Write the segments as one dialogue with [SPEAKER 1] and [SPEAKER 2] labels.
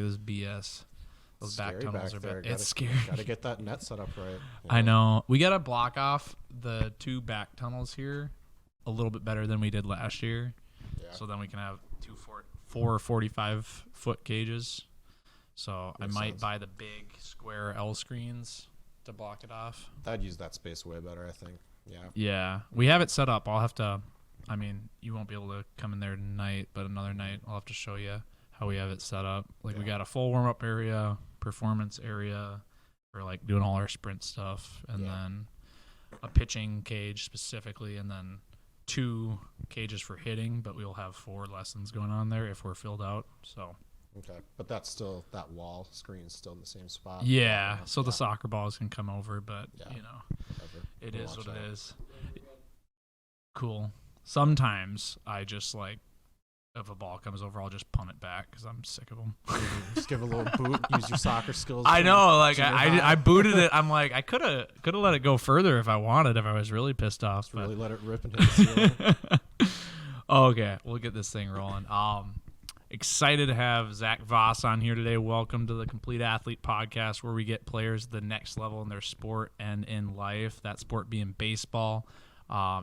[SPEAKER 1] like this BS. Those back tunnels are bad. It's scary.
[SPEAKER 2] Gotta get that net set up right.
[SPEAKER 1] I know. We gotta block off the 2 back tunnels here a little bit better than we did last year.
[SPEAKER 2] Yeah.
[SPEAKER 1] So then we can have 4 45-foot cages. So
[SPEAKER 2] Makes
[SPEAKER 1] I might
[SPEAKER 2] sense.
[SPEAKER 1] buy the big square L screens to block it off.
[SPEAKER 2] I'd use that space way better, I think. Yeah.
[SPEAKER 1] Yeah. We have it set up. I'll have to, I mean, you won't be able to come in there tonight, but another night I'll have to show you how we have it set up. Like we got a full warm-up area, performance area for like doing all our sprint stuff, and then a pitching cage specifically, and then 2 cages for hitting, but we'll have 4 lessons going on there if we're filled out. So
[SPEAKER 2] Okay, but that's still, that wall screen's still in the same spot.
[SPEAKER 1] yeah, so the soccer balls can come over, but
[SPEAKER 2] Whatever.
[SPEAKER 1] it
[SPEAKER 2] We'll
[SPEAKER 1] is
[SPEAKER 2] watch
[SPEAKER 1] what
[SPEAKER 2] that.
[SPEAKER 1] it is. Cool. Sometimes I just like, if a ball comes over, I'll just punt it back because I'm sick of them.
[SPEAKER 2] Just give a little boot. Use your soccer skills.
[SPEAKER 1] I know, like
[SPEAKER 2] junior
[SPEAKER 1] I
[SPEAKER 2] high.
[SPEAKER 1] booted it. I'm like, I could have let it go further if I wanted, if I was really pissed off.
[SPEAKER 2] Just really let it rip and hit the ceiling.
[SPEAKER 1] Okay, we'll get this thing rolling. Excited to have Zach Voss on here today. Welcome to the Complete Athlete Podcast, where we get players to the next level in their sport and in life, that sport being baseball.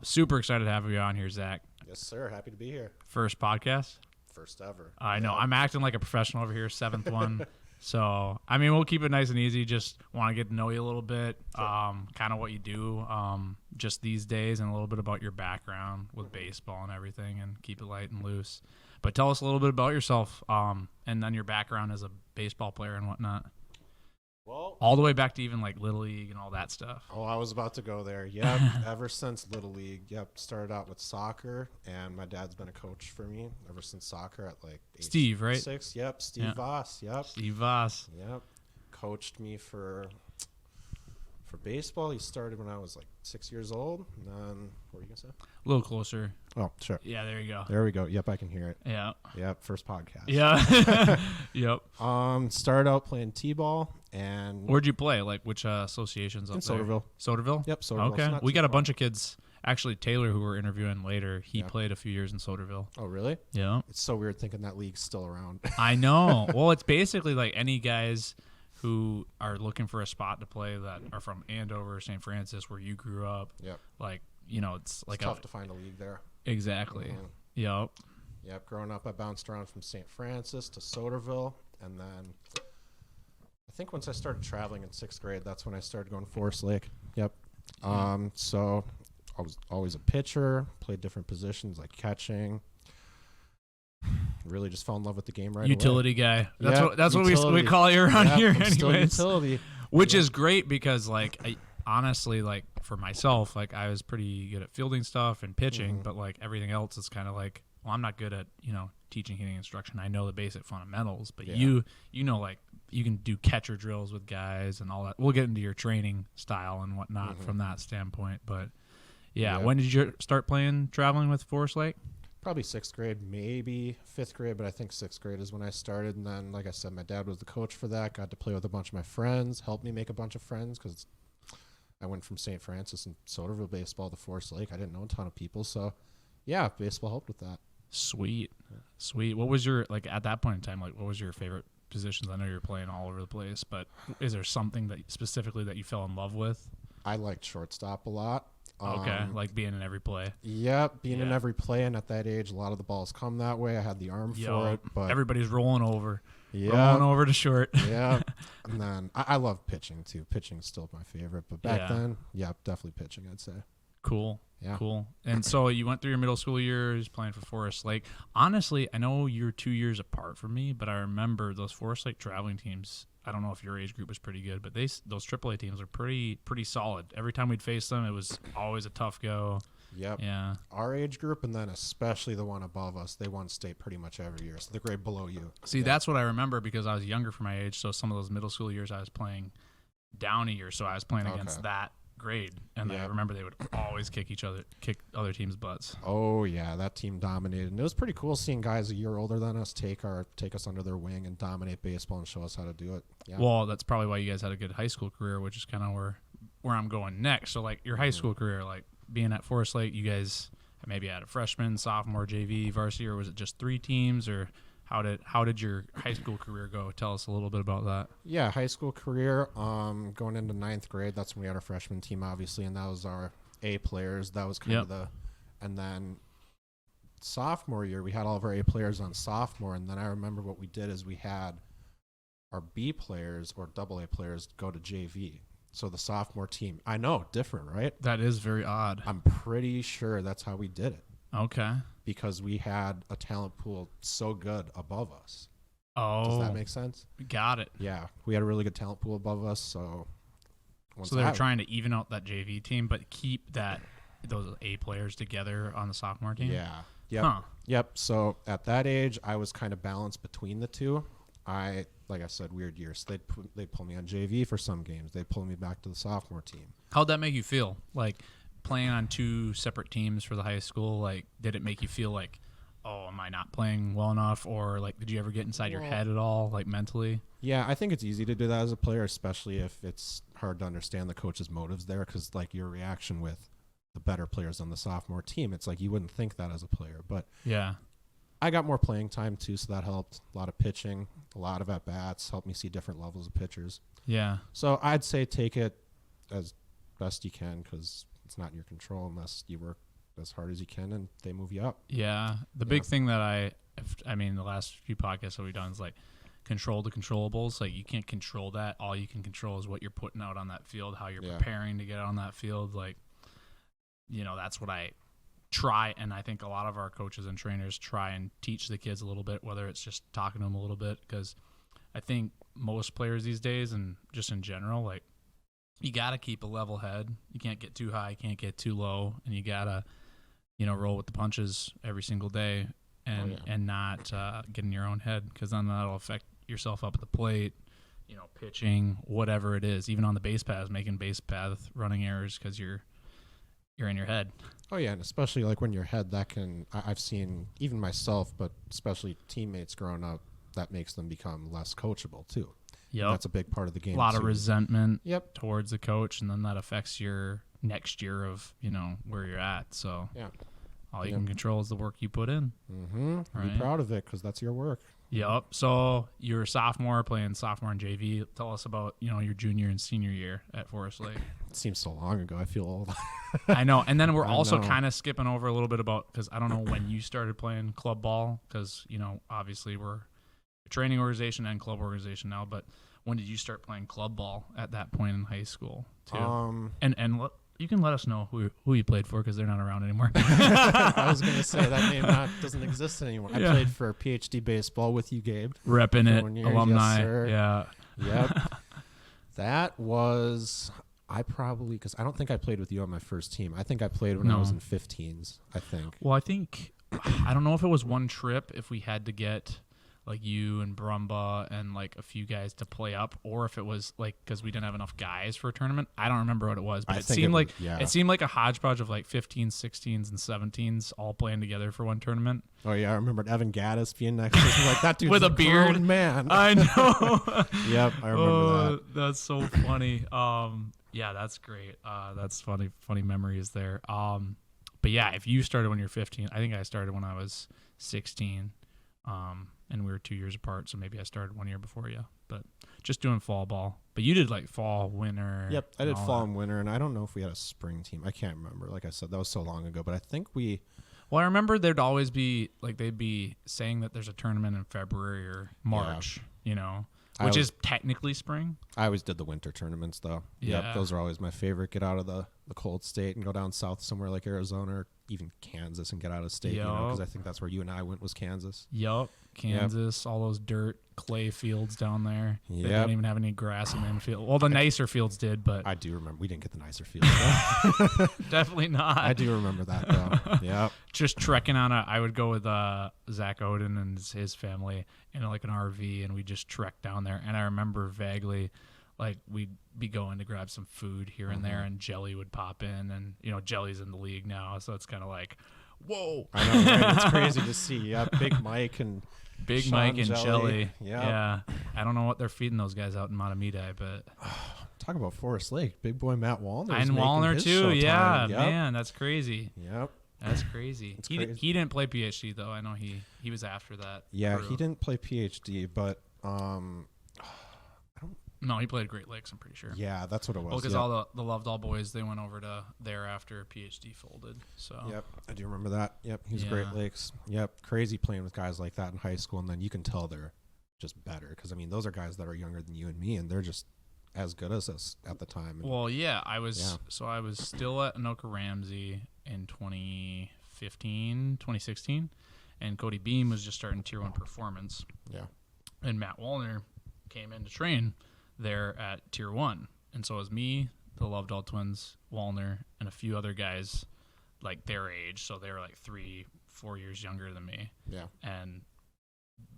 [SPEAKER 1] Super excited to have you on here, Zach.
[SPEAKER 2] Yes, sir. Happy to be here.
[SPEAKER 1] First podcast?
[SPEAKER 2] First ever.
[SPEAKER 1] I know.
[SPEAKER 2] Yeah.
[SPEAKER 1] I'm acting like a professional over here, 7th one. So, I mean, we'll keep it nice and easy. Just want to get to know you a little bit, kind of what you do just these days, and a little bit about your background with baseball and everything, and keep it light and loose. But tell us a little bit about yourself and then your background as a baseball player and whatnot.
[SPEAKER 2] Well,
[SPEAKER 1] All the way back to even like Little League and all that stuff.
[SPEAKER 2] I was about to go there. Yep. Ever since Little League. Yep. Started out with soccer, and my dad's been a coach for me ever since soccer at like age
[SPEAKER 1] Steve, right?
[SPEAKER 2] 6. Yep. Steve
[SPEAKER 1] Yeah.
[SPEAKER 2] Voss. Yep.
[SPEAKER 1] Steve Voss.
[SPEAKER 2] Yep. Coached me for baseball. He started when I was like 6 years old. And then, what were you going to say?
[SPEAKER 1] A little closer.
[SPEAKER 2] Oh, sure.
[SPEAKER 1] Yeah, there you go.
[SPEAKER 2] There we go. Yep, I can hear it.
[SPEAKER 1] Yeah.
[SPEAKER 2] Yep, first podcast.
[SPEAKER 1] Yeah. Yep.
[SPEAKER 2] Started out playing T-ball, and
[SPEAKER 1] Where'd you play? Like which associations up
[SPEAKER 2] in
[SPEAKER 1] there?
[SPEAKER 2] Soderville.
[SPEAKER 1] Soderville?
[SPEAKER 2] Yep, Soderville.
[SPEAKER 1] Okay.
[SPEAKER 2] It's not
[SPEAKER 1] We
[SPEAKER 2] too
[SPEAKER 1] got a
[SPEAKER 2] far.
[SPEAKER 1] bunch of kids. Actually, Taylor, who we're interviewing later, he
[SPEAKER 2] Yeah.
[SPEAKER 1] played a few years in Soderville.
[SPEAKER 2] Oh, really?
[SPEAKER 1] Yeah.
[SPEAKER 2] It's so weird thinking that league's still around.
[SPEAKER 1] I know. Well, it's basically like any guys who are looking for a spot to play that are from Andover, St. Francis, where you grew up.
[SPEAKER 2] Yep.
[SPEAKER 1] Like, you know, it's like
[SPEAKER 2] It's tough to find a league there.
[SPEAKER 1] Exactly.
[SPEAKER 2] Mhm.
[SPEAKER 1] Yep.
[SPEAKER 2] Yep. Growing up, I bounced around from St. Francis to Soderville, and then I think once I started traveling in 6th grade, that's when I started going to Forest Lake. Yep.
[SPEAKER 1] Yeah.
[SPEAKER 2] So I was always a pitcher, played different positions like catching. Really just fell in love with the game right
[SPEAKER 1] Utility guy. That's
[SPEAKER 2] Yep,
[SPEAKER 1] what that's what we
[SPEAKER 2] utility.
[SPEAKER 1] call you around
[SPEAKER 2] away.
[SPEAKER 1] here
[SPEAKER 2] I'm still
[SPEAKER 1] anyways.
[SPEAKER 2] utility.
[SPEAKER 1] Which
[SPEAKER 2] Yeah.
[SPEAKER 1] is great because like honestly, like for myself, like I was pretty good at fielding stuff and pitching,
[SPEAKER 2] Mhm.
[SPEAKER 1] but like everything else is kind of like, well, I'm not good at, teaching hitting instruction. I know the basic fundamentals, but
[SPEAKER 2] Yeah.
[SPEAKER 1] you know, like you can do catcher drills with guys and all that. We'll get into your training style and whatnot
[SPEAKER 2] Mhm.
[SPEAKER 1] from that standpoint. But yeah,
[SPEAKER 2] Yeah.
[SPEAKER 1] when did you start traveling with Forest Lake?
[SPEAKER 2] Probably 6th grade, maybe 5th grade, but I think 6th grade is when I started. And then, like I said, my dad was the coach for that. Got to play with a bunch of my friends, helped me make a bunch of friends because I went from St. Francis and Soderville baseball to Forest Lake. I didn't know a ton of people. So, yeah, baseball helped with that.
[SPEAKER 1] Sweet. What was your, like at that point in time, like what was your favorite positions? I know you're playing all over the place, but is there something that specifically that you fell in love with?
[SPEAKER 2] I liked shortstop a lot.
[SPEAKER 1] Okay, like being in every play.
[SPEAKER 2] Yep, being in
[SPEAKER 1] Yeah.
[SPEAKER 2] every play, and at that age, a lot of the balls come that way. I had the arm for it, but
[SPEAKER 1] Everybody's rolling over
[SPEAKER 2] yeah,
[SPEAKER 1] to short.
[SPEAKER 2] yeah. And then I love pitching too. Pitching's still my favorite, but back
[SPEAKER 1] Yeah.
[SPEAKER 2] then, yeah, definitely pitching. I'd say.
[SPEAKER 1] Cool.
[SPEAKER 2] Yeah.
[SPEAKER 1] Cool. And so you went through your middle school years playing for Forest Lake. Honestly, I know you're 2 years apart from me, but I remember those Forest Lake traveling teams. I don't know if your age group was pretty good, but those AAA teams are pretty solid. Every time we'd face them, it was always a tough go.
[SPEAKER 2] Yep.
[SPEAKER 1] Yeah.
[SPEAKER 2] Our age group, and then especially the one above us, they won state pretty much every year. So the grade below you.
[SPEAKER 1] See, that's what I remember because I was younger for my age. So some of those middle school years, I was playing down a year, so I was playing against
[SPEAKER 2] Okay.
[SPEAKER 1] that grade, and I
[SPEAKER 2] Yeah.
[SPEAKER 1] remember they would always kick other teams' butts.
[SPEAKER 2] Oh yeah, that team dominated. And it was pretty cool seeing guys a year older than us take us under their wing and dominate baseball and show us how to do it. Yeah.
[SPEAKER 1] Well, that's probably why you guys had a good high school career, which is kind of where I'm going next. So like your high school career, like being at Forest Lake, you guys maybe had a freshman, sophomore, JV, varsity, or was it just 3 teams? Or How did your high school career go? Tell us a little bit about that.
[SPEAKER 2] Yeah, high school career, going into ninth grade, that's when we had our freshman team, obviously, and that was our A players. That was kind of and then sophomore year, we had all of our A players on sophomore, and then I remember what we did is we had our B players or double A players go to JV. So the sophomore team, I know, different, right?
[SPEAKER 1] That is very odd.
[SPEAKER 2] I'm pretty sure that's how we did it.
[SPEAKER 1] Okay.
[SPEAKER 2] Because we had a talent pool so good above us.
[SPEAKER 1] Oh.
[SPEAKER 2] Does that make sense?
[SPEAKER 1] Got it.
[SPEAKER 2] Yeah. We had a really good talent pool above us, so
[SPEAKER 1] they were trying to even out that JV team, but keep those A players together on the sophomore team?
[SPEAKER 2] Yeah. Yep.
[SPEAKER 1] Huh.
[SPEAKER 2] Yep. So at that age, I was kind of balanced between the two. Like I said, weird years. They'd pull me on JV for some games. They'd pull me back to the sophomore team.
[SPEAKER 1] How'd that make you feel? Like playing on two separate teams for the high school, like did it make you feel like, oh, am I not playing well enough? Or like did you ever get inside your head at all, like mentally?
[SPEAKER 2] Yeah, I think it's easy to do that as a player, especially if it's hard to understand the coach's motives there, because like your reaction with the better players on the sophomore team, it's like you wouldn't think that as a player. But
[SPEAKER 1] yeah,
[SPEAKER 2] I got more playing time too, so that helped. A lot of pitching, a lot of at-bats, helped me see different levels of pitchers.
[SPEAKER 1] Yeah.
[SPEAKER 2] So I'd say take it as best you can, because it's not in your control unless you work as hard as you can and they move you up.
[SPEAKER 1] Yeah. The big thing that the last few podcasts that we've done is like control the controllables. Like you can't control that. All you can control is what you're putting out on that field, how you're preparing to get out on that field. Like, that's what I try, and I think a lot of our coaches and trainers try and teach the kids a little bit, whether it's just talking to them a little bit, because I think most players these days and just in general, like you got to keep a level head. You can't get too high, can't get too low, and you got to, roll with the punches every single day and not get in your own head, because then that'll affect yourself up at the plate, pitching, whatever it is, even on the base paths, making base path running errors because you're in your head.
[SPEAKER 2] Oh, yeah, and especially like when you're head, I've seen even myself, but especially teammates growing up, that makes them become less coachable too.
[SPEAKER 1] Yeah,
[SPEAKER 2] that's a big part of the game.
[SPEAKER 1] A lot of resentment
[SPEAKER 2] Yep.
[SPEAKER 1] towards the coach, and then that affects your next year of, where you're at. So
[SPEAKER 2] yeah,
[SPEAKER 1] all you can control is the work you put in.
[SPEAKER 2] Mm-hmm.
[SPEAKER 1] Right?
[SPEAKER 2] Be proud of it, because that's your work.
[SPEAKER 1] Yep. So you're a sophomore, playing sophomore in JV. Tell us about, your junior and senior year at Forest Lake.
[SPEAKER 2] It seems so long ago. I feel old.
[SPEAKER 1] I know. And then we're also kind of skipping over a little bit about, because I don't know when you started playing club ball, because, obviously we're a training organization and club organization now, but when did you start playing club ball at that point in high school too? You can let us know who you played for, because they're not around anymore.
[SPEAKER 2] I was going to say that name doesn't exist anymore. Yeah. I played for PhD baseball with you, Gabe.
[SPEAKER 1] Repping it, alumni.
[SPEAKER 2] Yes,
[SPEAKER 1] yeah.
[SPEAKER 2] Yep. That was, because I don't think I played with you on my first team. I think I played when I was in 15s, I think.
[SPEAKER 1] Well, I don't know if it was one trip, if we had to get like you and Brumba and like a few guys to play up, or if it was like because we didn't have enough guys for a tournament. I don't remember what it was, but it seemed like a hodgepodge of like 15s, 16s, and 17s all playing together for one tournament.
[SPEAKER 2] Oh yeah, I remember Evan Gaddis being next to me, like that dude's
[SPEAKER 1] with a beard,
[SPEAKER 2] man.
[SPEAKER 1] I know.
[SPEAKER 2] Yep, I remember that.
[SPEAKER 1] That's so funny. Yeah, that's great. That's funny memories there. But yeah, if you started when you're 15, I think I started when I was 16. And we were 2 years apart, so maybe I started 1 year before you. But just doing fall ball. But you did like fall, winter.
[SPEAKER 2] Yep, I did fall and winter, and I don't know if we had a spring team. I can't remember. Like I said, that was so long ago. But I think we.
[SPEAKER 1] Well, I remember there'd always be like they'd be saying that there's a tournament in February or March. Which is technically spring. I
[SPEAKER 2] always did the winter tournaments though.
[SPEAKER 1] Yeah.
[SPEAKER 2] Yep, those are always my favorite. Get out of the cold state and go down south somewhere like Arizona or even Kansas and get out of state. Because I think that's where you and I went, was Kansas.
[SPEAKER 1] Yep. Kansas, all those dirt clay fields down there.
[SPEAKER 2] Yep.
[SPEAKER 1] They didn't even have any grass in the infield. Well, the nicer fields did, but
[SPEAKER 2] I do remember we didn't get the nicer fields.
[SPEAKER 1] Definitely not.
[SPEAKER 2] I do remember that though. Yep.
[SPEAKER 1] Just trekking I would go with Zach Oden and his family in like an RV, and we just trek down there. And I remember vaguely, like we'd be going to grab some food here and there, and Jelly would pop in, and Jelly's in the league now, so it's kind of like, whoa.
[SPEAKER 2] I know, right? It's crazy to see. Yeah, Big Mike and
[SPEAKER 1] Jelly. Yeah. I don't know what they're feeding those guys out in Matamidi, but
[SPEAKER 2] talk about Forest Lake. Big boy Matt Wallner.
[SPEAKER 1] And Wallner too. Yeah, man, that's crazy.
[SPEAKER 2] Yep.
[SPEAKER 1] That's crazy.
[SPEAKER 2] It's
[SPEAKER 1] He
[SPEAKER 2] crazy.
[SPEAKER 1] he didn't play PhD though. I know he was after that.
[SPEAKER 2] Yeah,
[SPEAKER 1] for-
[SPEAKER 2] he didn't play PhD, but
[SPEAKER 1] No, he played Great Lakes. I'm pretty sure.
[SPEAKER 2] yeah, that's what it was.
[SPEAKER 1] Well, because
[SPEAKER 2] Yep.
[SPEAKER 1] all the Lovedall boys, they went over to there after PhD folded. So
[SPEAKER 2] Yep, I do remember that. Yep, he was
[SPEAKER 1] Yeah.
[SPEAKER 2] Great Lakes. Yep, crazy playing with guys like that in high school, and then you can tell they're just better because I mean those are guys that are younger than you and me, and they're just as good as us at the time. And
[SPEAKER 1] Well, yeah, I was
[SPEAKER 2] Yeah.
[SPEAKER 1] so I was still at Anoka Ramsey in 2015, 2016, and Cody Beam was just starting Tier 1 Performance,
[SPEAKER 2] yeah,
[SPEAKER 1] and Matt Wallner came in to train there at Tier 1, and so it was me, the Lovedall twins, Wallner, and a few other guys like their age, so they were like 3-4 years younger than me,
[SPEAKER 2] yeah,
[SPEAKER 1] and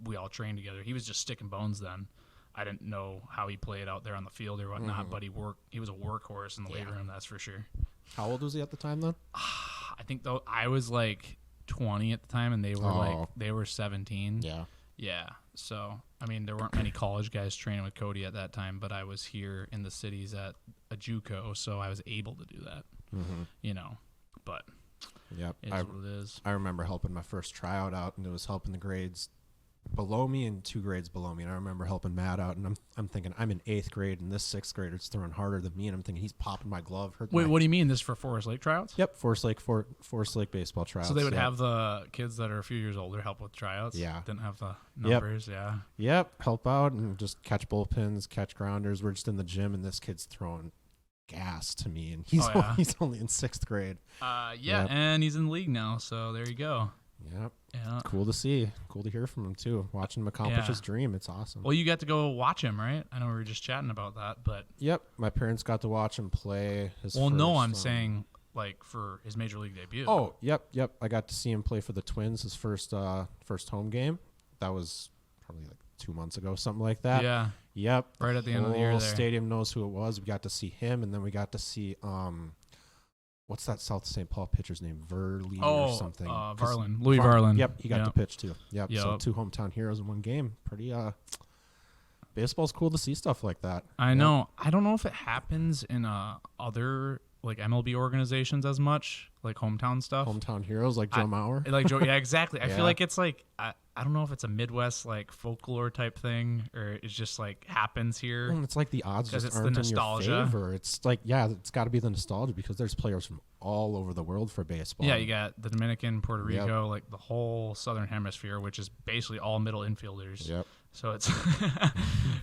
[SPEAKER 1] we all trained together. He was just sticking bones then. I didn't know how he played out there on the field or whatnot,
[SPEAKER 2] Mhm.
[SPEAKER 1] but he was a workhorse in the weight
[SPEAKER 2] Yeah.
[SPEAKER 1] room, that's for sure.
[SPEAKER 2] How old was he at the time then?
[SPEAKER 1] I think though I was like 20 at the time, and they were
[SPEAKER 2] Oh.
[SPEAKER 1] they were 17.
[SPEAKER 2] Yeah,
[SPEAKER 1] Yeah. So I mean, there weren't many college guys training with Cody at that time, but I was here in the cities at a JUCO, so I was able to do that.
[SPEAKER 2] mm-hmm.
[SPEAKER 1] You know, but
[SPEAKER 2] Yep.
[SPEAKER 1] it's what it is.
[SPEAKER 2] I remember helping my first tryout out, and it was helping the grades below me and 2 grades below me. And I remember helping Matt out, and I'm thinking I'm in 8th grade, and this 6th grader's throwing harder than me, and I'm thinking he's popping my glove.
[SPEAKER 1] Wait, what do you mean? This for Forest Lake tryouts?
[SPEAKER 2] Yep, Forest Lake baseball tryouts.
[SPEAKER 1] So they would
[SPEAKER 2] yep.
[SPEAKER 1] have the kids that are a few years older help with tryouts.
[SPEAKER 2] Yeah.
[SPEAKER 1] Didn't have the
[SPEAKER 2] Yep.
[SPEAKER 1] numbers. Yeah.
[SPEAKER 2] Yep, help out and just catch bullpens, catch grounders. We're just in the gym, and this kid's throwing gas to me, and he's
[SPEAKER 1] Oh, yeah.
[SPEAKER 2] he's only in 6th grade.
[SPEAKER 1] Yeah,
[SPEAKER 2] Yep.
[SPEAKER 1] and he's in the league now, so there you go.
[SPEAKER 2] Yep,
[SPEAKER 1] Yeah.
[SPEAKER 2] cool to see, cool to hear from him too. Watching him accomplish
[SPEAKER 1] Yeah.
[SPEAKER 2] his dream, it's awesome.
[SPEAKER 1] Well, you got to go watch him, right? I know we were just chatting about that, but
[SPEAKER 2] Yep, my parents got to watch him play his.
[SPEAKER 1] well, no,
[SPEAKER 2] first,
[SPEAKER 1] I'm saying like for his major league debut.
[SPEAKER 2] Oh, yep. I got to see him play for the Twins his first home game. That was probably like 2 months ago, something like that.
[SPEAKER 1] yeah,
[SPEAKER 2] Yep.
[SPEAKER 1] right at the end of the year
[SPEAKER 2] whole
[SPEAKER 1] there.
[SPEAKER 2] stadium knows who it was. We got to see him, and then we got to see what's that South St. Paul pitcher's name? Verley or something. 'Cause
[SPEAKER 1] Varlin, Louis Varlin.
[SPEAKER 2] Yep, he got to
[SPEAKER 1] Yep.
[SPEAKER 2] pitch too. Yep. So
[SPEAKER 1] Yep.
[SPEAKER 2] 2 hometown heroes in one game. Pretty baseball's cool to see stuff like that.
[SPEAKER 1] I
[SPEAKER 2] Yep.
[SPEAKER 1] know. I don't know if it happens in other like MLB organizations as much, like hometown stuff.
[SPEAKER 2] Hometown heroes like Joe Mauer.
[SPEAKER 1] Like Joe, yeah, exactly. I
[SPEAKER 2] Yeah.
[SPEAKER 1] feel like it's like I don't know if it's a Midwest like folklore type thing or it's just like happens here.
[SPEAKER 2] Well, it's like the odds
[SPEAKER 1] 'Cause
[SPEAKER 2] just
[SPEAKER 1] it's the
[SPEAKER 2] aren't in
[SPEAKER 1] nostalgia.
[SPEAKER 2] your favor. It's like, yeah, it's got to be the nostalgia because there's players from all over the world for baseball.
[SPEAKER 1] Yeah, you got the Dominican, Puerto
[SPEAKER 2] Yep.
[SPEAKER 1] Rico, like the whole southern hemisphere, which is basically all middle infielders.
[SPEAKER 2] Yep.
[SPEAKER 1] So it's,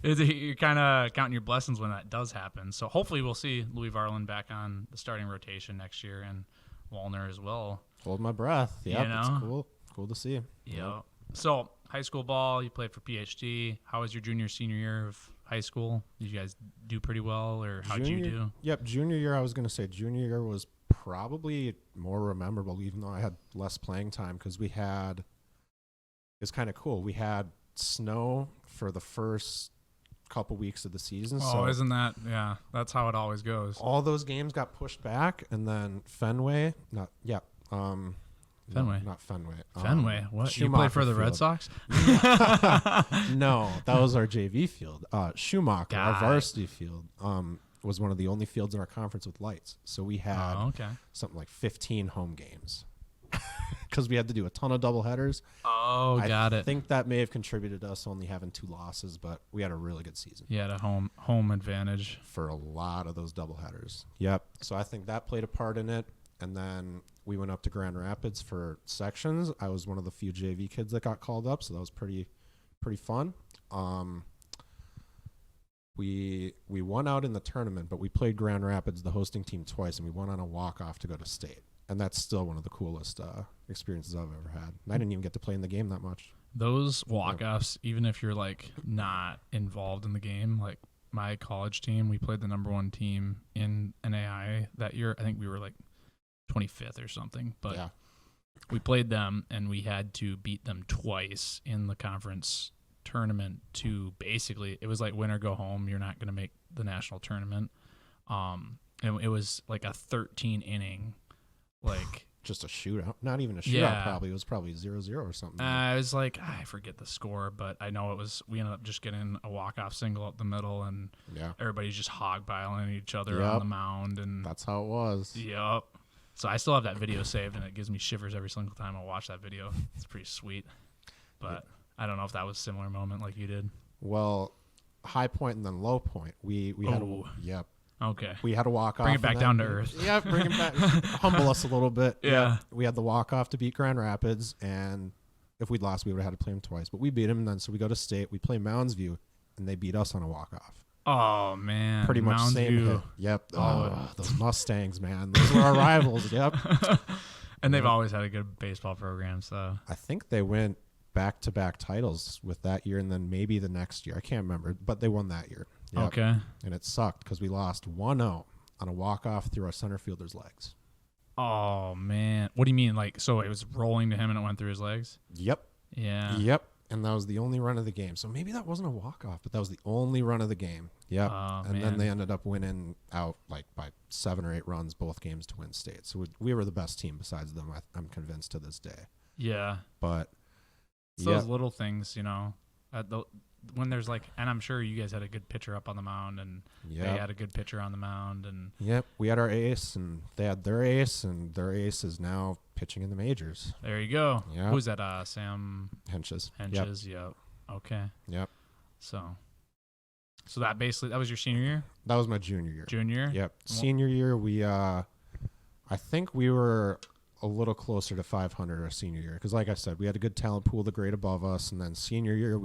[SPEAKER 1] you're kind of counting your blessings when that does happen. So hopefully we'll see Louis Varlin back on the starting rotation next year and Wallner as well.
[SPEAKER 2] Hold my breath. Yeah,
[SPEAKER 1] know?
[SPEAKER 2] it's cool. Cool to see.
[SPEAKER 1] Yeah. So high school ball, you played for PhD. How was your junior, senior year of high school? Did you guys do pretty well, or how'd you do?
[SPEAKER 2] Yep, junior year. I was gonna say junior year was probably more memorable, even though I had less playing time because we had. It's kind of cool. We had snow for the first couple weeks of the season.
[SPEAKER 1] Oh,
[SPEAKER 2] so
[SPEAKER 1] isn't that? Yeah, that's how it always goes.
[SPEAKER 2] all those games got pushed back, and then Fenway.
[SPEAKER 1] Fenway.
[SPEAKER 2] Not Fenway.
[SPEAKER 1] Fenway. What? You played for the Red
[SPEAKER 2] Field.
[SPEAKER 1] Sox?
[SPEAKER 2] No, that was our JV field. Schumacher, our
[SPEAKER 1] Got it.
[SPEAKER 2] varsity field, was one of the only fields in our conference with lights. So we had
[SPEAKER 1] Oh, okay.
[SPEAKER 2] something like 15 home games because we had to do a ton of doubleheaders.
[SPEAKER 1] Oh, got
[SPEAKER 2] I
[SPEAKER 1] it.
[SPEAKER 2] think that may have contributed to us only having 2 losses, but we had a really good season
[SPEAKER 1] You had a home advantage.
[SPEAKER 2] for a lot of those doubleheaders. Yep. So I think that played a part in it. And then we went up to Grand Rapids for sections. I was one of the few JV kids that got called up, so that was pretty fun. We won out in the tournament, but we played Grand Rapids, the hosting team, twice, and we went on a walk-off to go to state. And that's still one of the coolest experiences I've ever had. And I didn't even get to play in the game that much.
[SPEAKER 1] Those walk-offs, even if you're like not involved in the game, like my college team, we played the #1 team in NAI that year. I think we were like 25th or something, but
[SPEAKER 2] Yeah.
[SPEAKER 1] we played them and we had to beat them twice in the conference tournament to basically, it was like win or go home. You're not going to make the national tournament. And it was like a 13 inning, like
[SPEAKER 2] Just a shootout. Not even a shootout,
[SPEAKER 1] Yeah.
[SPEAKER 2] probably. It was probably 0-0 or something.
[SPEAKER 1] I was like, I forget the score, but I know we ended up just getting a walk-off single up the middle and
[SPEAKER 2] Yeah.
[SPEAKER 1] everybody's just hog piling each other
[SPEAKER 2] Yep.
[SPEAKER 1] on the mound. And
[SPEAKER 2] That's how it was.
[SPEAKER 1] yep. So I still have that video saved, and it gives me shivers every single time I watch that video. It's pretty sweet. But I don't know if that was a similar moment like you did.
[SPEAKER 2] Well, high point and then low point. We had yep.
[SPEAKER 1] Okay.
[SPEAKER 2] We had to walk off.
[SPEAKER 1] Bring it back down to earth.
[SPEAKER 2] Yeah, bring it back. Humble us a little bit.
[SPEAKER 1] Yeah.
[SPEAKER 2] We had the walk off to beat Grand Rapids, and if we'd lost, we would have had to play them twice. But we beat them, and then so we go to state. We play Mounds View, and they beat us on a walk off.
[SPEAKER 1] Oh man.
[SPEAKER 2] Pretty much
[SPEAKER 1] Mounds
[SPEAKER 2] same
[SPEAKER 1] View.
[SPEAKER 2] hit. Yep. Oh, those Mustangs, man. Those were our rivals. Yep.
[SPEAKER 1] And they've always had a good baseball program, so
[SPEAKER 2] I think they went back-to-back titles with that year, and then maybe the next year. I can't remember, but they won that year. Yep.
[SPEAKER 1] okay.
[SPEAKER 2] And it sucked because we lost 1-0 on a walk-off through our center fielder's legs.
[SPEAKER 1] Oh man. What do you mean? Like, so it was rolling to him and it went through his legs?
[SPEAKER 2] Yep.
[SPEAKER 1] Yeah.
[SPEAKER 2] Yep. And that was the only run of the game. So maybe that wasn't a walk-off, but that was the only run of the game. Yep.
[SPEAKER 1] Oh,
[SPEAKER 2] and
[SPEAKER 1] man.
[SPEAKER 2] then they ended up winning out like by 7 or 8 runs both games to win state. So we were the best team besides them, I'm convinced to this day.
[SPEAKER 1] Yeah.
[SPEAKER 2] But
[SPEAKER 1] It's those little things, you know, when there's like, and I'm sure you guys had a good pitcher up on the mound, and they had a good pitcher on the mound, and
[SPEAKER 2] yep, we had our ace, and they had their ace, and their ace is now pitching in the majors.
[SPEAKER 1] there you go.
[SPEAKER 2] Yep.
[SPEAKER 1] Who's that? Sam
[SPEAKER 2] Henches.
[SPEAKER 1] Henches. Yep. Okay.
[SPEAKER 2] Yep.
[SPEAKER 1] So that basically that was your senior year.
[SPEAKER 2] That was my junior year.
[SPEAKER 1] Junior.
[SPEAKER 2] Yep. Senior year, we I think we were a little closer to 500 our senior year because, like I said, we had a good talent pool, the grade above us, and then senior year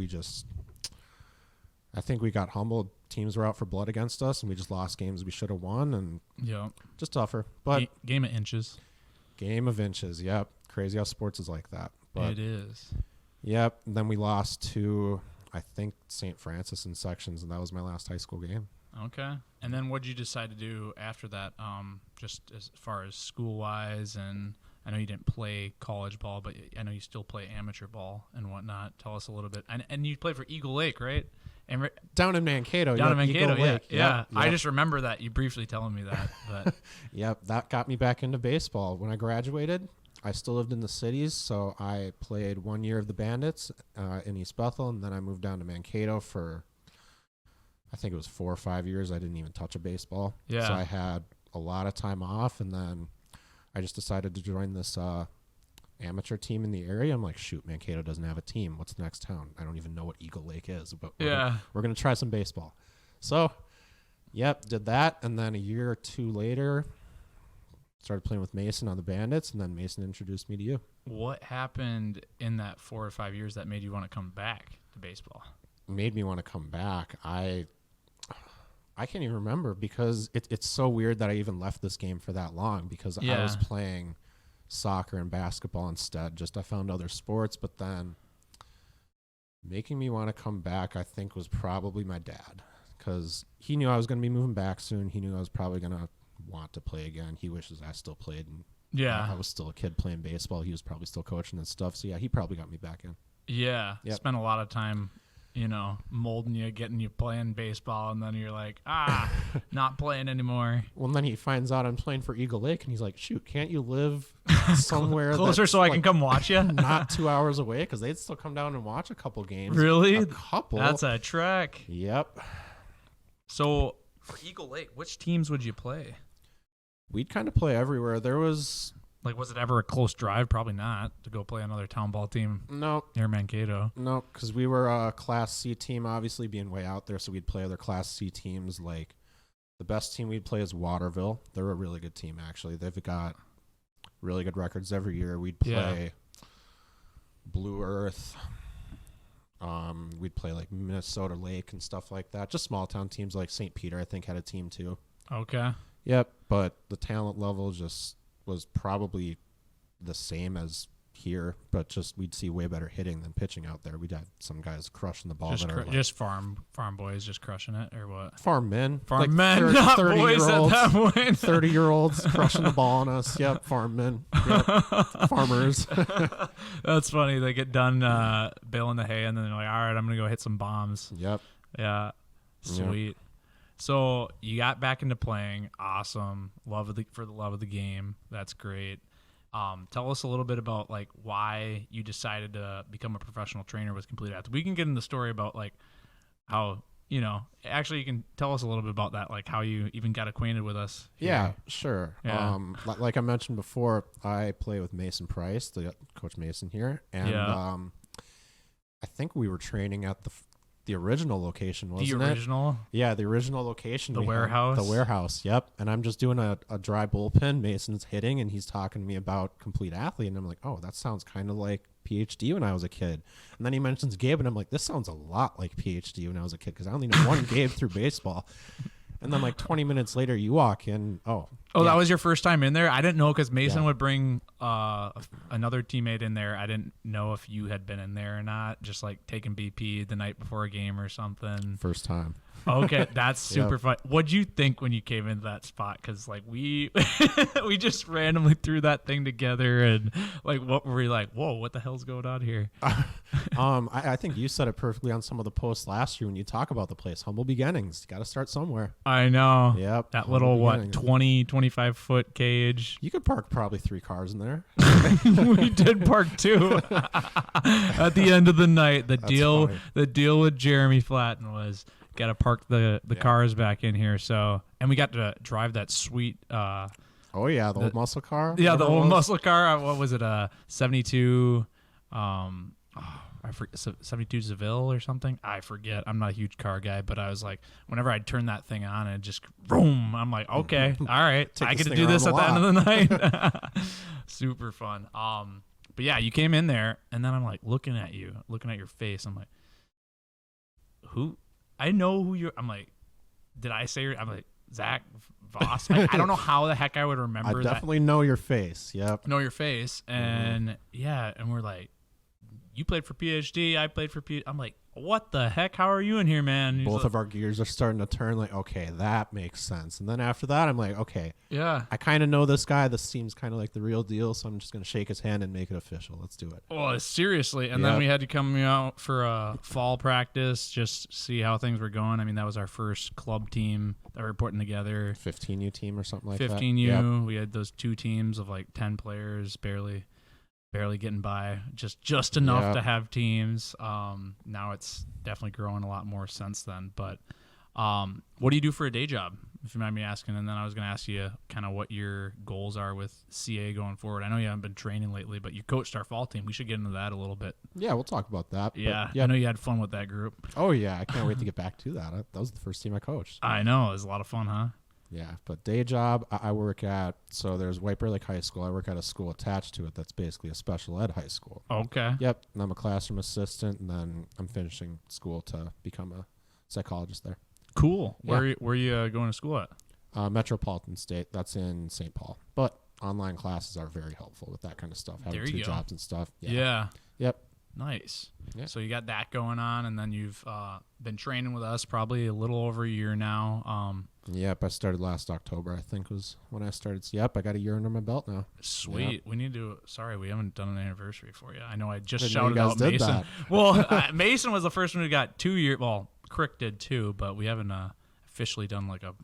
[SPEAKER 2] I think we got humbled. Teams were out for blood against us, and we just lost games we should have won, and just tougher. But
[SPEAKER 1] game of inches.
[SPEAKER 2] Game of inches. Yep. Crazy how sports is like that. But
[SPEAKER 1] it is.
[SPEAKER 2] Yep. And then we lost to, I think, St. Francis in sections, and that was my last high school game.
[SPEAKER 1] Okay. And then what did you decide to do after that? Just as far as school wise, and I know you didn't play college ball, but I know you still play amateur ball and whatnot. Tell us a little bit. And you played for Eagle Lake, right? And
[SPEAKER 2] down in Mankato.
[SPEAKER 1] Down in Mankato,
[SPEAKER 2] Eagle Lake.
[SPEAKER 1] yeah.
[SPEAKER 2] Yep.
[SPEAKER 1] I just remember that you briefly telling me that. But
[SPEAKER 2] yep, that got me back into baseball. When I graduated, I still lived in the cities, so I played 1 year of the Bandits in East Bethel, and then I moved down to Mankato for, I think it was 4 or 5 years. I didn't even touch a baseball.
[SPEAKER 1] Yeah.
[SPEAKER 2] So I had a lot of time off, and then I just decided to join this amateur team in the area. I'm like, shoot, Mankato doesn't have a team. What's the next town? I don't even know what Eagle Lake is, but we're gonna try some baseball. So, yep, did that, and then a year or two later, started playing with Mason on the Bandits, and then Mason introduced me to you.
[SPEAKER 1] what happened in that 4 or 5 years that made you want to come back to baseball?
[SPEAKER 2] Made me want to come back. I can't even remember because it's so weird that I even left this game for that long because I was playing soccer and basketball instead. Just I found other sports, but then making me want to come back, I think, was probably my dad because he knew I was going to be moving back soon. He knew I was probably going to want to play again. He wishes I still played, and I was still a kid playing baseball. He was probably still coaching and stuff. So yeah, he probably got me back in.
[SPEAKER 1] Yeah, spent a lot of time, molding you, getting you playing baseball, and then you're like, not playing anymore.
[SPEAKER 2] Well, and then he finds out I'm playing for Eagle Lake, and he's like, shoot, can't you live somewhere
[SPEAKER 1] closer so I can come watch you?
[SPEAKER 2] Not 2 hours away, because they'd still come down and watch a couple games.
[SPEAKER 1] Really?
[SPEAKER 2] A couple.
[SPEAKER 1] That's a trek.
[SPEAKER 2] Yep.
[SPEAKER 1] So for Eagle Lake, which teams would you play?
[SPEAKER 2] We'd kind of play everywhere. There was...
[SPEAKER 1] Like, was it ever a close drive? Probably not, to go play another town ball team near Mankato.
[SPEAKER 2] No, because we were a Class C team, obviously being way out there, so we'd play other Class C teams. Like, the best team we'd play is Waterville. They're a really good team, actually. They've got really good records every year. We'd play Blue Earth. We'd play, like, Minnesota Lake and stuff like that. Just small-town teams like St. Peter, I think, had a team, too.
[SPEAKER 1] Okay.
[SPEAKER 2] Yep, but the talent level just was probably the same as here, but just we'd see way better hitting than pitching out there. We'd have some guys crushing the ball.
[SPEAKER 1] Just farm boys just crushing it, or what?
[SPEAKER 2] Farm men.
[SPEAKER 1] Farm men, not boys at that point.
[SPEAKER 2] 30-year-olds crushing the ball on us. Yep, farm men. Yep. Farmers.
[SPEAKER 1] That's funny. They get done baling the hay, and then they're like, all right, I'm going to go hit some bombs.
[SPEAKER 2] Yep.
[SPEAKER 1] Yeah. Sweet. Yep. So you got back into playing. Awesome. For the love of the game. That's great. Tell us a little bit about like why you decided to become a professional trainer with Complete Athletes. We can get into the story about like how you know, actually, you can tell us a little bit about that, like how you even got acquainted with us.
[SPEAKER 2] Yeah,
[SPEAKER 1] here.
[SPEAKER 2] sure.
[SPEAKER 1] Yeah.
[SPEAKER 2] Like I mentioned before, I play with Mason Price, the Coach Mason here, and
[SPEAKER 1] Yeah.
[SPEAKER 2] I think we were training at the original location, wasn't
[SPEAKER 1] The
[SPEAKER 2] it?
[SPEAKER 1] original.
[SPEAKER 2] Yeah, the original location.
[SPEAKER 1] The
[SPEAKER 2] we had.
[SPEAKER 1] warehouse?
[SPEAKER 2] The warehouse, yep. And I'm just doing a dry bullpen. Mason's hitting, and he's talking to me about Complete Athlete. And I'm like, oh, that sounds kind of like PhD when I was a kid. And then he mentions Gabe, and I'm like, this sounds a lot like PhD when I was a kid because I only know one Gabe through baseball. And then like 20 minutes later, you walk in. Oh,
[SPEAKER 1] Oh,
[SPEAKER 2] yeah.
[SPEAKER 1] that was your first time in there? I didn't know because Mason
[SPEAKER 2] Yeah.
[SPEAKER 1] would bring another teammate in there. I didn't know if you had been in there or not, just like taking BP the night before a game or something.
[SPEAKER 2] First time.
[SPEAKER 1] Okay, that's super
[SPEAKER 2] Yep.
[SPEAKER 1] fun. What'd you think when you came into that spot? Because like we we just randomly threw that thing together, and like what were we like? Whoa, what the hell's going on here?
[SPEAKER 2] I think you said it perfectly on some of the posts last year when you talk about the place. Humble beginnings. You got to start somewhere.
[SPEAKER 1] I know.
[SPEAKER 2] Yep.
[SPEAKER 1] That
[SPEAKER 2] humble
[SPEAKER 1] little
[SPEAKER 2] beginnings.
[SPEAKER 1] 25 foot cage.
[SPEAKER 2] You could park probably 3 cars in there.
[SPEAKER 1] We did park two at the end of the night.
[SPEAKER 2] That's funny.
[SPEAKER 1] The deal with Jeremy Flatten was got to park the
[SPEAKER 2] Yeah.
[SPEAKER 1] cars back in here. So, and we got to drive that sweet
[SPEAKER 2] Oh yeah, the old muscle car.
[SPEAKER 1] yeah, the
[SPEAKER 2] whatever it
[SPEAKER 1] old
[SPEAKER 2] was.
[SPEAKER 1] muscle car. What was it? 72 I forget, 72 Seville or something. I forget. I'm not a huge car guy, but I was like, whenever I'd turn that thing on and just boom, I'm like, okay, all right,
[SPEAKER 2] Take
[SPEAKER 1] I
[SPEAKER 2] this
[SPEAKER 1] get to
[SPEAKER 2] thing
[SPEAKER 1] do this at
[SPEAKER 2] around
[SPEAKER 1] the
[SPEAKER 2] the
[SPEAKER 1] end of the night. Super fun. But yeah, you came in there, and then I'm like looking at your face. I'm like, who? I know who you're. I'm like, did I say? I'm like Zach Voss. I don't know how the heck I would remember
[SPEAKER 2] I
[SPEAKER 1] that.
[SPEAKER 2] definitely know your face. Yep.
[SPEAKER 1] Know your face, and yeah, and we're like, you played for PhD, I played for PhD. I'm like, what the heck? How are you in here, man? And he's
[SPEAKER 2] Both
[SPEAKER 1] like,
[SPEAKER 2] of our gears are starting to turn. Like, okay, that makes sense. And then after that, I'm like, okay,
[SPEAKER 1] yeah.
[SPEAKER 2] I kind of know this guy. This seems kind of like the real deal. So I'm just gonna shake his hand and make it official. Let's do it.
[SPEAKER 1] Oh, seriously. And then
[SPEAKER 2] Yep.
[SPEAKER 1] we had to come out for a fall practice, just see how things were going. I mean, that was our first club team that we were putting together.
[SPEAKER 2] 15U team or something like
[SPEAKER 1] 15U.
[SPEAKER 2] that. Yep.
[SPEAKER 1] We had those 2 teams of like 10 players, barely getting by, just enough
[SPEAKER 2] Yep.
[SPEAKER 1] to have teams. Now it's definitely growing a lot more since then. But what do you do for a day job, if you mind me asking? And then I was going to ask you kind of what your goals are with CA going forward. I know you haven't been training lately, but you coached our fall team. We should get into that a little bit.
[SPEAKER 2] Yeah, we'll talk about that. but
[SPEAKER 1] Yeah,
[SPEAKER 2] yeah.
[SPEAKER 1] I know you had fun with that group.
[SPEAKER 2] Oh yeah, I can't wait to get back to that. That was the first team I coached.
[SPEAKER 1] I know, it was a lot of fun, huh?
[SPEAKER 2] Yeah, but day job, I work at, so there's White Bear Lake High School. I work at a school attached to it that's basically a special ed high school.
[SPEAKER 1] Okay.
[SPEAKER 2] Yep, and I'm a classroom assistant, and then I'm finishing school to become a psychologist there.
[SPEAKER 1] Cool.
[SPEAKER 2] Yeah.
[SPEAKER 1] Where you going to school at?
[SPEAKER 2] Metropolitan State, that's in St. Paul. But online classes are very helpful with that kind of stuff, having
[SPEAKER 1] There you
[SPEAKER 2] 2
[SPEAKER 1] go.
[SPEAKER 2] jobs and stuff.
[SPEAKER 1] Yeah.
[SPEAKER 2] Yep.
[SPEAKER 1] Nice.
[SPEAKER 2] Yeah.
[SPEAKER 1] So you got that going on, and then you've been training with us probably a little over a year now.
[SPEAKER 2] Yep, I started last October, I think was when I started. So, yep, I got a year under my belt now.
[SPEAKER 1] Sweet.
[SPEAKER 2] Yep.
[SPEAKER 1] We need to. Sorry, we haven't done an anniversary for you. I know I just
[SPEAKER 2] Didn't know you
[SPEAKER 1] shouted
[SPEAKER 2] guys
[SPEAKER 1] out
[SPEAKER 2] did
[SPEAKER 1] Mason.
[SPEAKER 2] that.
[SPEAKER 1] Well, Mason was the first one who got 2 years. Well, Crick did too, but we haven't officially done like a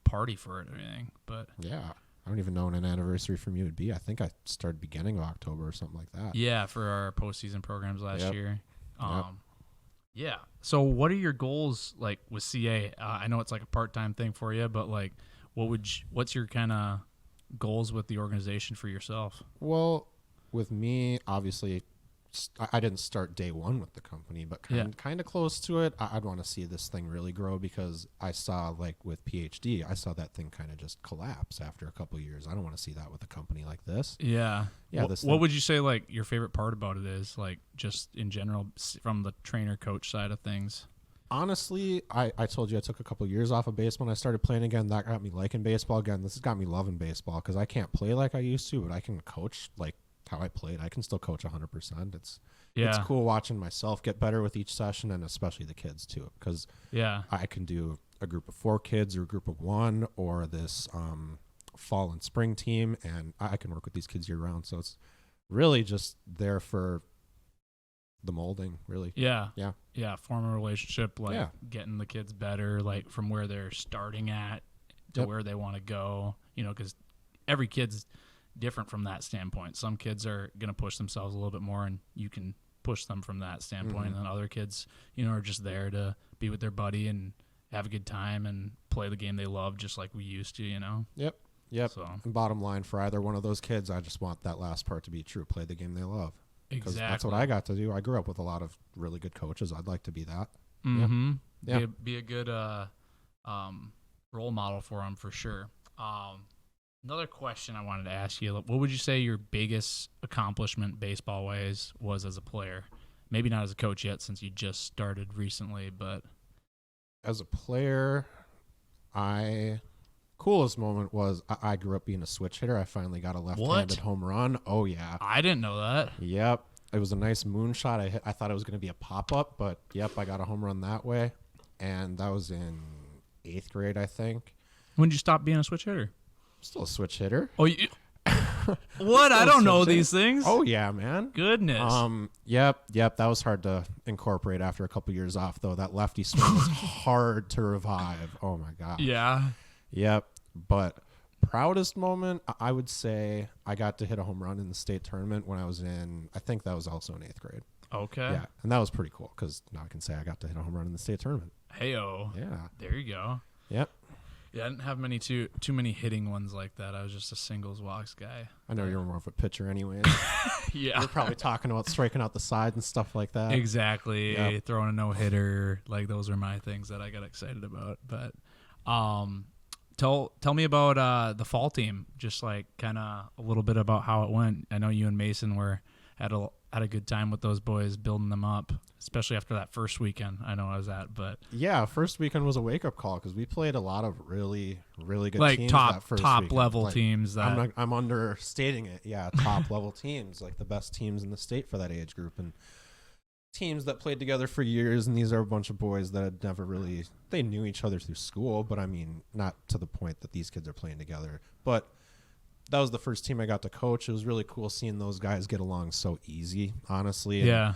[SPEAKER 1] party for it or anything. But
[SPEAKER 2] Yeah. I don't even know when an anniversary from you would be. I think I started beginning of October or something like that.
[SPEAKER 1] yeah, for our postseason programs last
[SPEAKER 2] Yep.
[SPEAKER 1] year.
[SPEAKER 2] Yep.
[SPEAKER 1] Yeah. So what are your goals like with CA? I know it's like a part-time thing for you, but like, what's your kind of goals with the organization for yourself?
[SPEAKER 2] Well, with me, obviously, I didn't start day one with the company, but kind of close to it. I'd want to see this thing really grow because I saw, like with PhD, I saw that thing kind of just collapse after a couple of years. I don't want to see that with a company like this.
[SPEAKER 1] Yeah.
[SPEAKER 2] Yeah.
[SPEAKER 1] What would you say like your favorite part about it is, like just in general from the trainer coach side of things?
[SPEAKER 2] Honestly, I told you I took a couple of years off of baseball and I started playing again. That got me liking baseball again. This has got me loving baseball because I can't play like I used to, but I can coach like how I played. I can still coach 100%. It's cool watching myself get better with each session, and especially the kids too, because I can do a group of 4 kids or a group of 1 or this fall and spring team, and I can work with these kids year round. So it's really just there for the molding, really.
[SPEAKER 1] Yeah. Form a relationship, like
[SPEAKER 2] Yeah.
[SPEAKER 1] getting the kids better, like from where they're starting at to where they want to go, because every kid's different from that standpoint. Some kids are going to push themselves a little bit more, and you can push them from that standpoint.
[SPEAKER 2] Mhm.
[SPEAKER 1] And then other kids, are just there to be with their buddy and have a good time and play the game they love, just like we used to.
[SPEAKER 2] Yep.
[SPEAKER 1] So
[SPEAKER 2] And bottom line for either one of those kids, I just want that last part to be true. Play the game they love. Because
[SPEAKER 1] exactly,
[SPEAKER 2] that's what I got to do. I grew up with a lot of really good coaches. I'd like to be that.
[SPEAKER 1] Mm-hmm.
[SPEAKER 2] Yeah.
[SPEAKER 1] Be a good role model for them for sure. Another question I wanted to ask you: what would you say your biggest accomplishment baseball wise was as a player? Maybe not as a coach yet, since you just started recently, but
[SPEAKER 2] As a player, coolest moment was I grew up being a switch hitter. I finally got a left-handed home run. Oh yeah.
[SPEAKER 1] I didn't know that.
[SPEAKER 2] Yep. It was a nice moonshot. I thought it was going to be a pop-up, but yep, I got a home run that way. And that was in 8th grade, I think.
[SPEAKER 1] When did you stop being a switch hitter?
[SPEAKER 2] Still a switch hitter.
[SPEAKER 1] Oh, what? I don't know these things.
[SPEAKER 2] Oh yeah, man.
[SPEAKER 1] Goodness.
[SPEAKER 2] Yep. That was hard to incorporate after a couple years off, though. That lefty swing was hard to revive. Oh my god.
[SPEAKER 1] Yeah.
[SPEAKER 2] Yep. But proudest moment, I would say I got to hit a home run in the state tournament when I was I think that was also in 8th grade.
[SPEAKER 1] Okay.
[SPEAKER 2] Yeah. And that was pretty cool because now I can say I got to hit a home run in the state tournament.
[SPEAKER 1] Heyo.
[SPEAKER 2] Yeah.
[SPEAKER 1] There you go.
[SPEAKER 2] Yep.
[SPEAKER 1] Yeah, I didn't have too many hitting ones like that. I was just a singles walks guy.
[SPEAKER 2] I know you're more of a pitcher anyways.
[SPEAKER 1] Yeah.
[SPEAKER 2] You're probably talking about striking out the side and stuff like that.
[SPEAKER 1] Exactly.
[SPEAKER 2] Yep.
[SPEAKER 1] Throwing a no-hitter. Like, those are my things that I got excited about. But tell me about the fall team. Just like kind of a little bit about how it went. I know you and Mason had a good time with those boys, building them up, especially after that first weekend I know I was at. But
[SPEAKER 2] yeah, first weekend was a wake-up call because we played a lot of really, really good
[SPEAKER 1] like
[SPEAKER 2] teams that first
[SPEAKER 1] top
[SPEAKER 2] weekend.
[SPEAKER 1] level
[SPEAKER 2] Like,
[SPEAKER 1] teams that
[SPEAKER 2] I'm understating it. Yeah, top level teams, like the best teams in the state for that age group, and teams that played together for years. And these are a bunch of boys that had never really, they knew each other through school, but I mean, not to the point that these kids are playing together. But that was the first team I got to coach. It was really cool seeing those guys get along so easy, honestly.
[SPEAKER 1] yeah.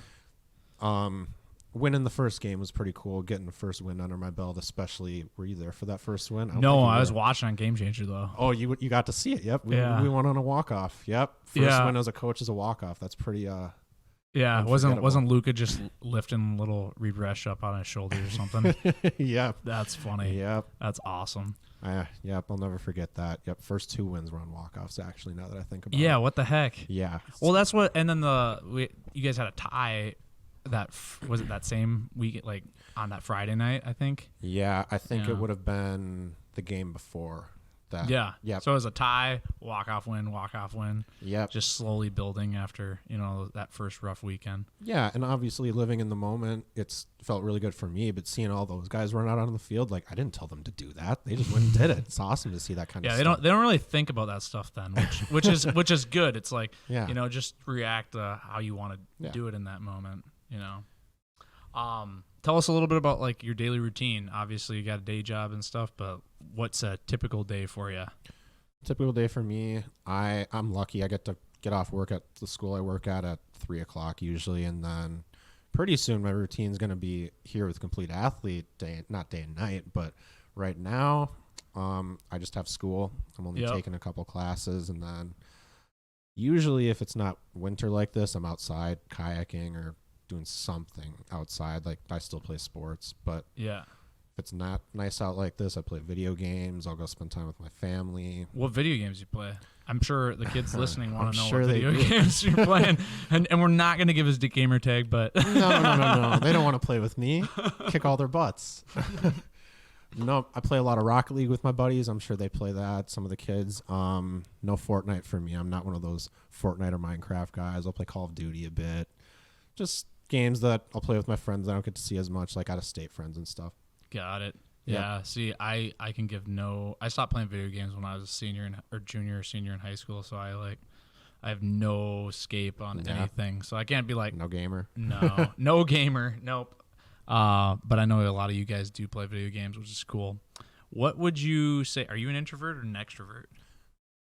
[SPEAKER 2] And, winning the first game was pretty cool. Getting the first win under my belt, especially. Were you there for that first win?
[SPEAKER 1] No, I was watching on Game Changer though.
[SPEAKER 2] Oh, you got to see it. Yep. We went on a walk-off. Yep. First win as a coach is a walk-off. That's pretty
[SPEAKER 1] Yeah,
[SPEAKER 2] unforgettable.
[SPEAKER 1] wasn't Luca just lifting a little refresh up on his shoulders or something?
[SPEAKER 2] Yep.
[SPEAKER 1] That's funny.
[SPEAKER 2] Yep.
[SPEAKER 1] That's awesome.
[SPEAKER 2] Yep. I'll never forget that. Yep. First 2 wins were on walk-offs, actually, now that I think about
[SPEAKER 1] Yeah,
[SPEAKER 2] it.
[SPEAKER 1] what the heck?
[SPEAKER 2] Yeah.
[SPEAKER 1] Well, that's what. And then you guys had a tie. Was it that same week, like on that Friday night? I think.
[SPEAKER 2] Yeah, I think
[SPEAKER 1] Yeah.
[SPEAKER 2] it would have been the game before that.
[SPEAKER 1] Yeah.
[SPEAKER 2] Yep.
[SPEAKER 1] So it was a tie, walk off win.
[SPEAKER 2] Yep.
[SPEAKER 1] Just slowly building after that first rough weekend.
[SPEAKER 2] Yeah, and obviously living in the moment, it's felt really good for me. But seeing all those guys run out on the field, like I didn't tell them to do that. They just went and did it. It's awesome to see that kind of
[SPEAKER 1] Yeah,
[SPEAKER 2] stuff.
[SPEAKER 1] they don't really think about that stuff then, which is good. It's like
[SPEAKER 2] Yeah.
[SPEAKER 1] just react to how you want to
[SPEAKER 2] Yeah.
[SPEAKER 1] do it in that moment. Tell us a little bit about like your daily routine. Obviously, you got a day job and stuff, but what's a typical day for you?
[SPEAKER 2] Typical day for me, I'm lucky. I get to get off work at the school I work at 3 o'clock usually, and then pretty soon my routine's going to be here with Complete Athlete, not day and night, but right now I just have school. I'm only taking a couple classes, and then usually if it's not winter like this, I'm outside kayaking or doing something outside. Like I still play sports, but
[SPEAKER 1] Yeah.
[SPEAKER 2] if it's not nice out like this, I play video games. I'll go spend time with my family.
[SPEAKER 1] What video games you play? I'm sure the kids listening want to know
[SPEAKER 2] sure
[SPEAKER 1] what
[SPEAKER 2] they
[SPEAKER 1] video
[SPEAKER 2] do.
[SPEAKER 1] games you're playing. And we're not going to give his gamer tag, but
[SPEAKER 2] No. They don't want to play with me. Kick all their butts. No, I play a lot of Rocket League with my buddies. I'm sure they play that. Some of the kids. No Fortnite for me. I'm not one of those Fortnite or Minecraft guys. I'll play Call of Duty a bit. Just games that I'll play with my friends that I don't get to see as much, like out-of-state friends and stuff.
[SPEAKER 1] Got it.
[SPEAKER 2] Yep.
[SPEAKER 1] Yeah. See, I can give I stopped playing video games when I was a junior or senior in high school. So I have no escape on anything. So I can't be like,
[SPEAKER 2] No gamer.
[SPEAKER 1] no gamer. Nope. But I know a lot of you guys do play video games, which is cool. What would you say? Are you an introvert or an extrovert?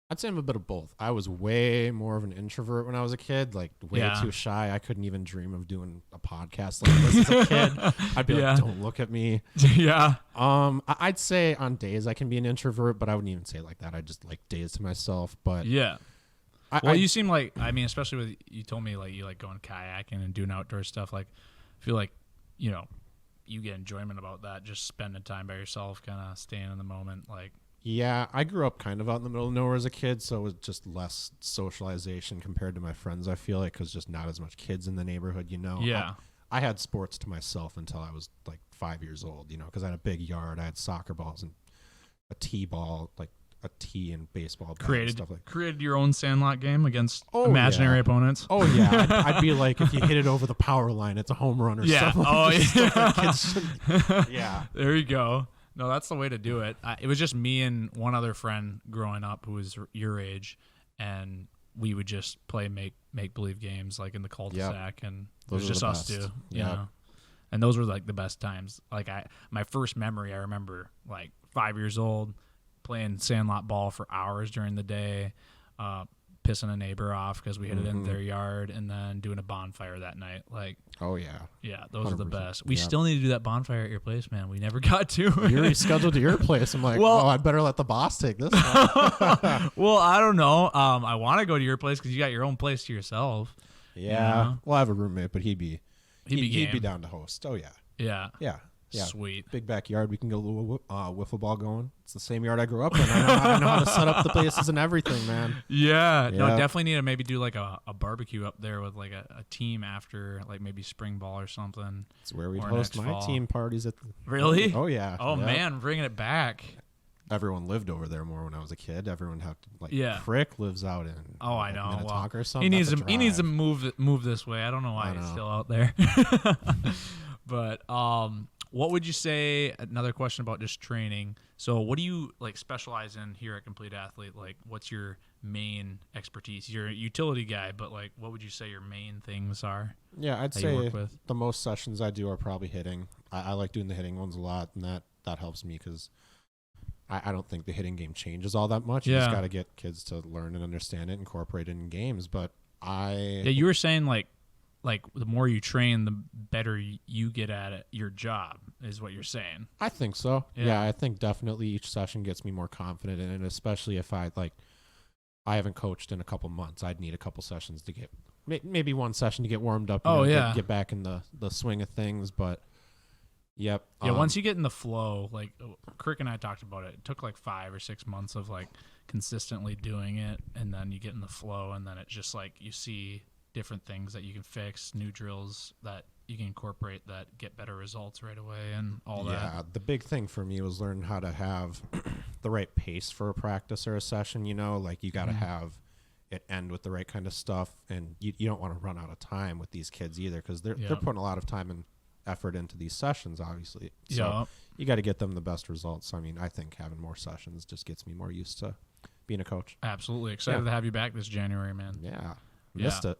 [SPEAKER 2] I'd say I'm a bit of both. I was way more of an introvert when I was a kid, like way too shy. I couldn't even dream of doing a podcast like this as a kid. I'd be like, don't look at me.
[SPEAKER 1] Yeah.
[SPEAKER 2] I'd say on days I can be an introvert, but I wouldn't even say it like that. I just like days to myself. But
[SPEAKER 1] Yeah. Well, you seem like, I mean, especially with, you told me like you like going kayaking and doing outdoor stuff. Like, I feel like, you know, you get enjoyment about that, just spending time by yourself, kind of staying in the moment. Like,
[SPEAKER 2] yeah, I grew up kind of out in the middle of nowhere as a kid, so it was just less socialization compared to my friends, I feel like, because just not as much kids in the neighborhood, you know.
[SPEAKER 1] yeah.
[SPEAKER 2] I had sports to myself until I was like 5 years old, you know, because I had a big yard. I had soccer balls and a T-ball, like a T and baseball bat and stuff like that.
[SPEAKER 1] Created your own Sandlot game against imaginary opponents.
[SPEAKER 2] Oh, yeah. I'd be like, if you hit it over the power line, it's a home run or something. Yeah.
[SPEAKER 1] There you go. No, that's the way to do it. It was just me and one other friend growing up who was your age, and we would just play make believe games like in the cul-de-sac, and it was just us two. You know? And those were like the best times. Like my first memory, I remember like 5 years old, playing sandlot ball for hours during the day, pissing a neighbor off because we hit it in their yard, and then doing a bonfire that night. Like,
[SPEAKER 2] oh yeah,
[SPEAKER 1] those 100%. Are the best. We still need to do that bonfire at your place, man. We never got to.
[SPEAKER 2] You're rescheduled to your place. I'm like, well, I'd better let the boss take this one.
[SPEAKER 1] Well, I don't know. I want to go to your place because you got your own place to yourself.
[SPEAKER 2] Yeah. You know? Well, I have a roommate, but he'd be down to host. Oh yeah. Yeah.
[SPEAKER 1] Sweet.
[SPEAKER 2] Big backyard. We can get a little wiffle ball going. It's the same yard I grew up in. I know how to set up the places and everything, man.
[SPEAKER 1] Yeah. No, definitely need to maybe do like a barbecue up there with like a team after, like maybe spring ball or something.
[SPEAKER 2] It's where we'd host my team parties at.
[SPEAKER 1] Really?
[SPEAKER 2] Oh, yeah.
[SPEAKER 1] Oh, man. Bringing it back.
[SPEAKER 2] Everyone lived over there more when I was a kid. Everyone had to, like, Frick lives out in
[SPEAKER 1] I know.
[SPEAKER 2] Minnetonka or something.
[SPEAKER 1] He needs to move this way. I don't know why he's still out there. But what would you say, another question about just training. So what do you like specialize in here at Complete Athlete? Like, what's your main expertise? You're a utility guy, but like, what would you say your main things are?
[SPEAKER 2] Yeah, I'd say the most sessions I do are probably hitting. I like doing the hitting ones a lot, and that helps me because I don't think the hitting game changes all that much. You just got to get kids to learn and understand it, incorporate it in games. But you
[SPEAKER 1] were saying like the more you train, the better you get at it. Your job is what you're saying.
[SPEAKER 2] I think so. Yeah, I think definitely each session gets me more confident in it, especially if I haven't coached in a couple months. I'd need a couple sessions to get maybe one session to get warmed up. Get back in the swing of things. But yep.
[SPEAKER 1] Yeah, once you get in the flow, like Crick and I talked about it. It took like 5 or 6 months of like consistently doing it, and then you get in the flow, and then it's just like you see different things that you can fix, new drills that you can incorporate that get better results right away and all that.
[SPEAKER 2] Yeah, the big thing for me was learning how to have the right pace for a practice or a session, you know, like you got to have it end with the right kind of stuff, and you don't want to run out of time with these kids either because they're putting a lot of time and effort into these sessions, obviously. So you got to get them the best results. I mean, I think having more sessions just gets me more used to being a coach.
[SPEAKER 1] Absolutely. Excited to have you back this January, man.
[SPEAKER 2] Yeah. Missed it.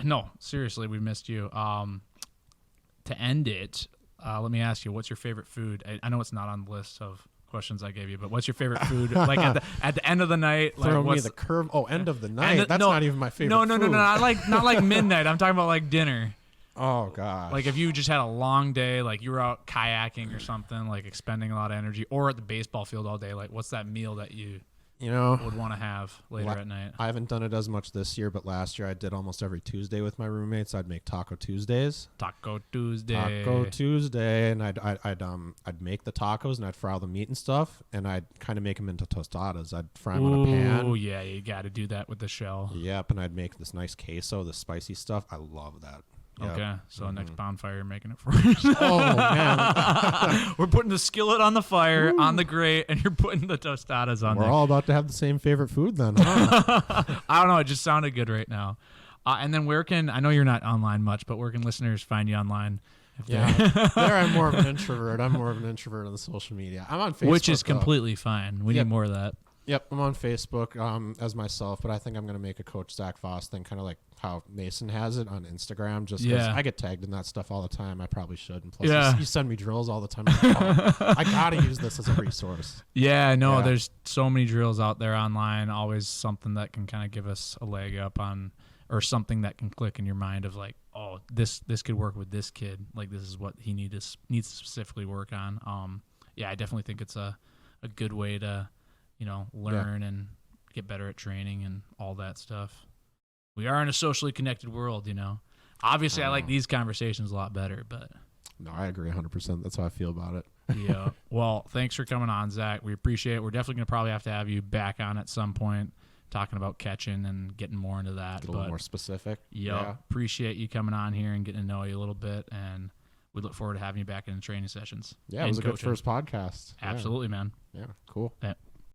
[SPEAKER 1] No, seriously, we missed you. To end it, let me ask you, what's your favorite food? I know it's not on the list of questions I gave you, but what's your favorite food? Like at the end of the night, like
[SPEAKER 2] throw me the curve. Oh, end of the night. That's not even my favorite.
[SPEAKER 1] No, not like midnight. I'm talking about like dinner.
[SPEAKER 2] Oh gosh.
[SPEAKER 1] Like if you just had a long day, like you were out kayaking or something, like expending a lot of energy, or at the baseball field all day. Like, what's that meal that you would want to have later at night?
[SPEAKER 2] I haven't done it as much this year, but last year I did almost every Tuesday with my roommates. I'd make Taco Tuesdays.
[SPEAKER 1] Taco Tuesday,
[SPEAKER 2] and I'd make the tacos and I'd fry all the meat and stuff, and I'd kind of make them into tostadas. I'd fry them on a pan.
[SPEAKER 1] Oh yeah, you got to do that with the shell.
[SPEAKER 2] Yep, and I'd make this nice queso, the spicy stuff. I love that. Yep.
[SPEAKER 1] Okay, so next bonfire, you're making it for us.
[SPEAKER 2] Oh, man.
[SPEAKER 1] We're putting the skillet on the fire, on the grate, and you're putting the tostadas on there.
[SPEAKER 2] We're all about to have the same favorite food then, huh?
[SPEAKER 1] I don't know. It just sounded good right now. And then I know you're not online much, but where can listeners find you online?
[SPEAKER 2] There I'm more of an introvert. I'm more of an introvert on the social media. I'm on Facebook.
[SPEAKER 1] Which is completely fine. We need more of that.
[SPEAKER 2] Yep, I'm on Facebook as myself, but I think I'm going to make a Coach Zach Voss thing, kind of like how Mason has it on Instagram, just because I get tagged in that stuff all the time. I probably should. And plus, you send me drills all the time. I got to use this as a resource.
[SPEAKER 1] Yeah, no, there's so many drills out there online, always something that can kind of give us a leg up on, or something that can click in your mind of like, oh, this could work with this kid. Like, this is what he needs to specifically work on. I definitely think it's a good way to learn and get better at training and all that stuff. we are in a socially connected world, you know. Obviously, I like these conversations a lot better, but
[SPEAKER 2] No, I agree 100%. That's how I feel about it.
[SPEAKER 1] yeah. Well, thanks for coming on, Zach. We appreciate it. We're definitely going to probably have to have you back on at some point talking about catching and getting more into that.
[SPEAKER 2] Get a little more specific.
[SPEAKER 1] Yeah. Appreciate you coming on here and getting to know you a little bit. And we look forward to having you back in the training sessions.
[SPEAKER 2] Yeah, it was a good first podcast.
[SPEAKER 1] Absolutely, man.
[SPEAKER 2] Yeah, cool.
[SPEAKER 1] Yeah.